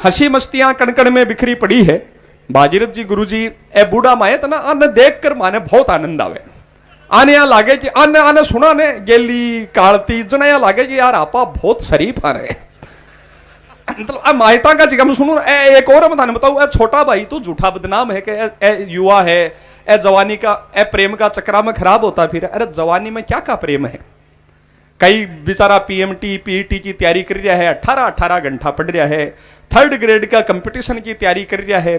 हंसी मस्तियां कणकण में बिखरी पड़ी है। भागीरथ जी गुरु जी ए बूढ़ा मायत ना आने देख कर माने बहुत आनंद आवे। आने यहाँ लागे कि आने आने सुना ने गेली कालती जना यहाँ लागे कि यार आपा बहुत शरीफ आ रहे। मतलब मायता का जिगम सुनो। एक और बताने बताऊं, छोटा भाई तो झूठा बदनाम है कि ए युवा है, ए जवानी का ए प्रेम का चक्रा में खराब होता फिर। अरे जवानी में क्या का प्रेम है। कई बेचारा पीएमटी पीईटी की तैयारी कर रहा है, 18 घंटा पढ़ रहा है, 3rd ग्रेड का कंपटीशन की तैयारी कर रहा है,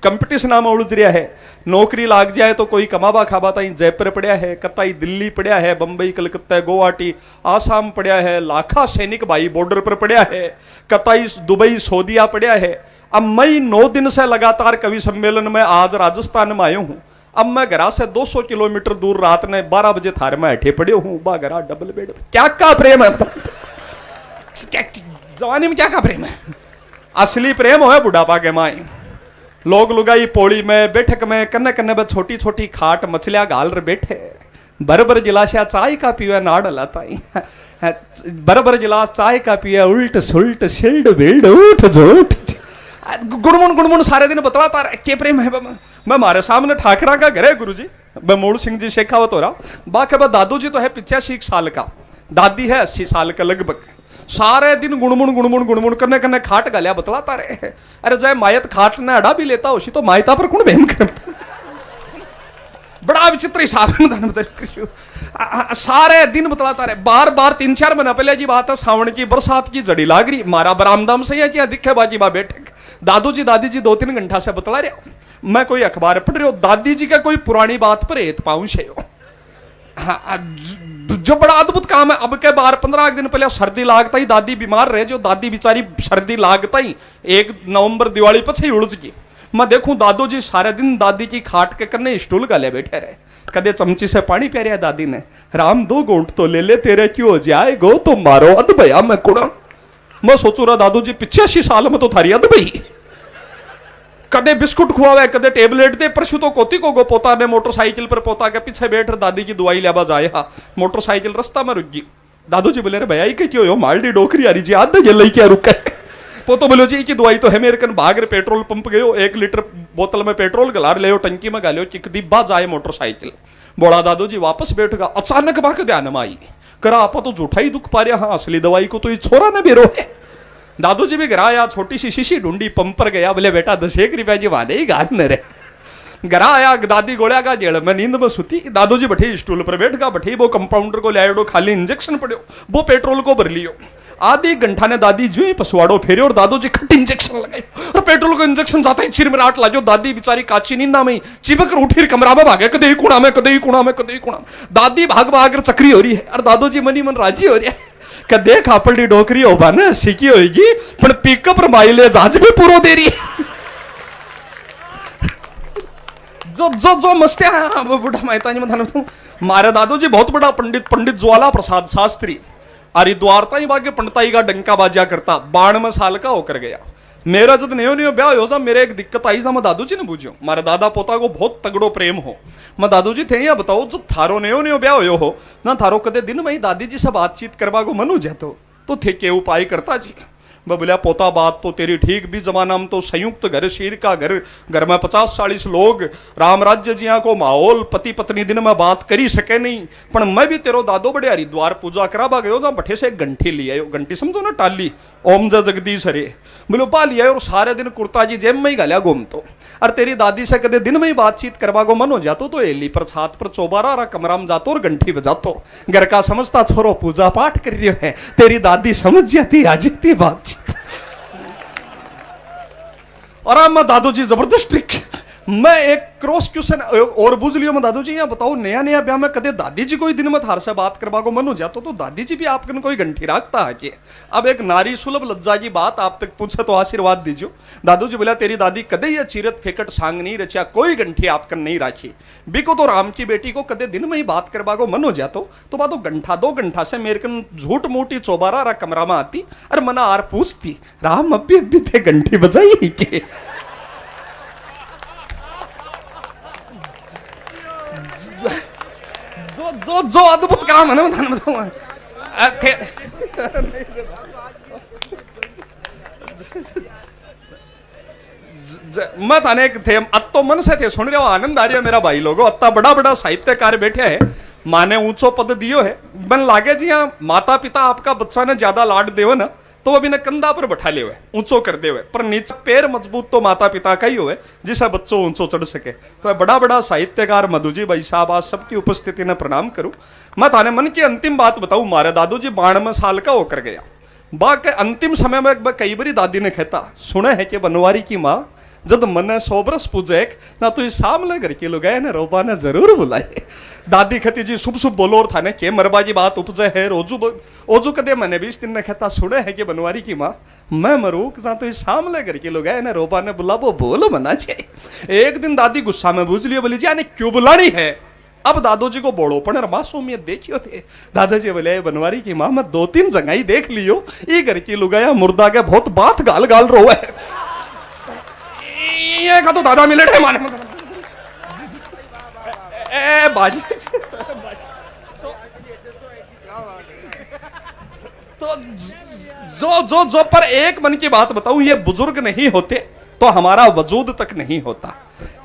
कंपटीशन में उलझ रहा है। नौकरी लाग जाए तो कोई कमावा खाबा ताई जयपुर पड़ा है, कताई दिल्ली पड़ा है, बंबई कलकत्ता गुवाहाटी आसाम पड़ा है, लाखा सैनिक भाई बॉर्डर पर पड़ा है, कताई दुबई सऊदीया पड़ा है। अब मैं 9 दिन से लगातार कवि सम्मेलन में आज राजस्थान में आयो हूं। अब मैं घर से 200 किलोमीटर दूर रात ने 12 बजे थार में बैठे पड़े हूं। बा घरा डबल बेड। क्या का प्रेम है। क्या जवानी में क्या का प्रेम है। असली प्रेम हो बुढ़ापा के माई। लोग लुगाई पोड़ी में बैठक में कन्ने कन्ने में छोटी छोटी खाट मछलियां गाल रहे बैठे। बरबर गिलासिया चाय का पीवे नाड़ लाता बरबर गिलास चाय का पिए उल्ट सुल्ट शिल्ड बिल्ड उठ झूठ गुणमुण सारे दिन बतलाता के प्रेम है। मैं मारे सामने ठाकरा का घर है गुरु जी, मैं मोड़ सिंह जी शेखावत हो रहा। बाकी दादू जी तो है 85 साल का, दादी है 80 साल का लगभग। सारे दिन गुणमुण करने करने खाट गालिया बतलाता रहे। अरे जय मायत खाट ने अड़ा भी लेता उसी तो मायता पर कौन बेम करता। बड़ा विचित्र हिसाब है। सारे दिन बतलाता रहे। बार बार 3-4 महीना पहले की बात है, सावन की बरसात की जड़ी लाग रही। मारा बरामदाम से है क्या दिखे बाजी बा बैठे दादू जी दादी जी 2-3 घंटा से बतला रहे। मैं कोई अखबार पढ़ रही हूँ, दादी जी का कोई पुरानी बात पर हेत पाऊंश है। जो बड़ा अद्भुत काम है। अब के बार 15 दिन पहले सर्दी लागता ही दादी बीमार रहे। जो दादी बेचारी सर्दी लागता ही 1 नवंबर दिवाली पछे उलझ गई। मैं देखूं दादू जी सारे दिन दादी की खाट के करने स्टूल गले बैठे रहे। कदे चमची से पानी प्यारिया दादी ने, राम 2 घूंट तो ले ले तेरे क्यों हो जाए गो तो मारो अद भैया मैं कुड़ा। मैं सोचू रहा दादू जी 85 साल में तो थारी अद भई। कदे बिस्कुट खुआवे कदे टेबलेट दे। परसों तो कोती को गो पोता ने मोटरसाइकिल पर पोता के पीछे बैठ दादी की दवाई लेबा जाया। मोटरसाइकिल रास्ता में रुक गई। दादू जी बोले रे भैया के क्यों हो मालडी डोकरी आ रही जी आधे जल क्या रुका है। पोतो बोलो जी की दवाई तो है मेरे कन भाग रे पेट्रोल पंप गयो 1 लीटर बोतल में पेट्रोल गलार ले टंकी में गालियो चिक दिब्बा जाए मोटरसाइकिल। बोला दादू जी वापस बैठ गया। अचानक बाक ध्यान में आई करा आपा तो झूठा ही दुख पा रहा। हाँ असली दवाई को तो ये छोरा ने बेरो है। दादू जी भी गिराया, छोटी सी शीशी ढूंढी, पंप पर गया। बोले बेटा 10 रुपया जी वादे ही गाल न रे। घरा आया, दादी गोलिया का जेल में नींद में सुती। दादू जी बैठे स्टूल पर बैठ गया। बैठे वो कंपाउंडर को ले खाली इंजेक्शन पड़ो, वो पेट्रोल को भर लियो। आधी घंटा ने दादी जो ही पसवाड़ो फेरे और दादू जी खट इंजेक्शन लगाए और पेट्रोल को इंजेक्शन जाता ही चिरमिराट लाजो। दादी बेचारी काची नींदा में चिपक कर उठी कमरा में भागे। कदे ही कुणा में कदे ही कुणा में कदे ही कुणा। दादी भाग भाग कर चक्री हो रही है और दादू जी मनी मन राजी हो रही है। देख आपड़ी डोकरी होगा ना सीखी होगी पर पिकअप माइलेज आज भी पूरा दे रही है। जो मस्तिया बुढ़ा मेहता जी में मारे दादू जी बहुत बड़ा पंडित ज्वाला प्रसाद शास्त्री हरिद्वार ताई बागे पंडिताई का डंका बाजिया करता। 92 साल का होकर गया। मेरा जब नयो ब्याह हो जा मेरे एक दिक्कत आई जा। मैं दादू जी ने पूछो मारे दादा पोता को बहुत तगड़ो प्रेम हो। मैं दादू जी थे या बताओ जो थारो नयो ब्याह हो ना थारो कदे दिन में दादी जी से बातचीत करवा को मन हो जातो तो थे के उपाय करता जी। मैं बोलिया पोता बात तो तेरी ठीक भी जमाना में तो संयुक्त घर शीर का घर में 50-40 लोग राम राज्य जिया को माहौल पति पत्नी दिन में बात करी सके नहीं। पर मैं भी तेरो दादो बड़े हरिद्वार पूजा कराबा गयो था। बठे से एक घंटी लिया घंटी समझो ना टाली ओम जय जगदीश हरे बोलो पा लिया और सारे दिन कुर्ता जी जेब में ही गालिया घूमतो। और तेरी दादी से कदे दिन में ही बातचीत करवा को मन हो जातो तो एली पर छात पर चौबारा कमरा में जातो और घंटी बजातो। घर का समझता छोरो पूजा पाठ कर रही है। तेरी दादी समझ जाती आज इतनी बातचीत। और मैं दादू जी जबरदस्त ट्रिक। मैं एक क्रॉस क्वेश्चन और बुझ लियो। मैं दादू जी यहाँ बताओ नया ब्याह में कदे दादी जी कोई दिन में थार से बात करवा को मन हो जातो तो दादी जी भी आपकन कोई घंटी रखता है कि अब एक नारी सुलभ लज्जा की बात आप तक पूछे तो आशीर्वाद दीजियो। दादू जी बोला तेरी दादी कदे ये चीरत फेकट सांग नहीं रचा कोई घंटी आपकन नहीं राखी। बिको तो राम की बेटी को कदे दिन में ही बात करवा को मन हो जातो तो बात 1-2 घंटा से मेरे कन झूठ मोटी चौबारा कमरा में आती और मना आर पूछती राम अभी थे घंटी बजाई के। जो अद्भुत काम है ना मैं थाने थे अब तो मन से थे सुन रहे हो आनंद आ रहा है मेरा भाई लोगो अत्ता बड़ा बड़ा साहित्यकार बैठे है माने ऊंचो पद दियो है बन लागे जी हाँ माता पिता आपका बच्चा ने ज्यादा लाड देव ना तो अभी ने कंधा पर बैठा ले हुए ऊंचो कर दे हुए पर नीचे पैर मजबूत तो माता पिता का ही हुए जिससे बच्चों ऊंचो चढ़ सके तो बड़ा बड़ा साहित्यकार मधुजी भाई साहब आज सबकी उपस्थिति में प्रणाम करूं मैं थाने मन की अंतिम बात बताऊं मारे दादू जी 92 साल का होकर गया बा के अंतिम समय में कई बारी दादी ने कहता सुने है कि बनवारी की माँ जब मन 100 बरस पूजे ना तो सामने घर के लोग ने रोबा ने जरूर बुलाए दादी कहती जी शुभ शुभ बोलो और थाने के मरबा की बात उपजे है ओजू कदे मैंने 20 दिन ने कहता सुने है कि बनवारी की माँ मैं मरू तो सामने घर के लोग ने रोबा ने बुला वो बोलो मना चाहिए एक दिन दादी गुस्सा में बूझ लियो बोली जी आने क्यों बुलानी है अब दादोजी को बोड़ोपन और मासूमियत देखियो थे दादाजी बोले बनवारी की माँ मैं 2-3 जगह ही देख लियो ये घर की लुगाया मुर्दा के बहुत बात गाल गाल रो है ये का तो दादा मिले थे माने ए बाजी तो जो पर एक मन की बात बताऊं ये बुजुर्ग नहीं होते तो हमारा वजूद तक नहीं होता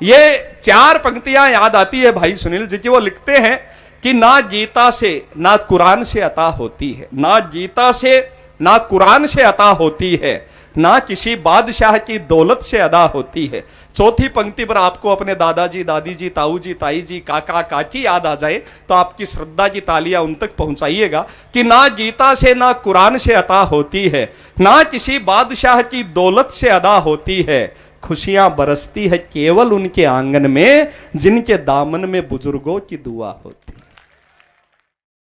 ये 4 पंक्तियां याद आती है भाई सुनील जी की वो लिखते हैं कि ना गीता से ना कुरान से अता होती है ना गीता से ना कुरान से अता होती है ना किसी बादशाह की दौलत से अदा होती है चौथी पंक्ति पर आपको अपने दादाजी दादी जी ताऊ जी ताई जी काका काकी याद आ जाए तो आपकी श्रद्धा की तालियां उन तक पहुंचाइएगा कि ना गीता से ना कुरान से अता होती है ना किसी बादशाह की दौलत से अदा होती है खुशियां बरसती है केवल उनके आंगन में जिनके दामन में बुजुर्गों की दुआ होती है।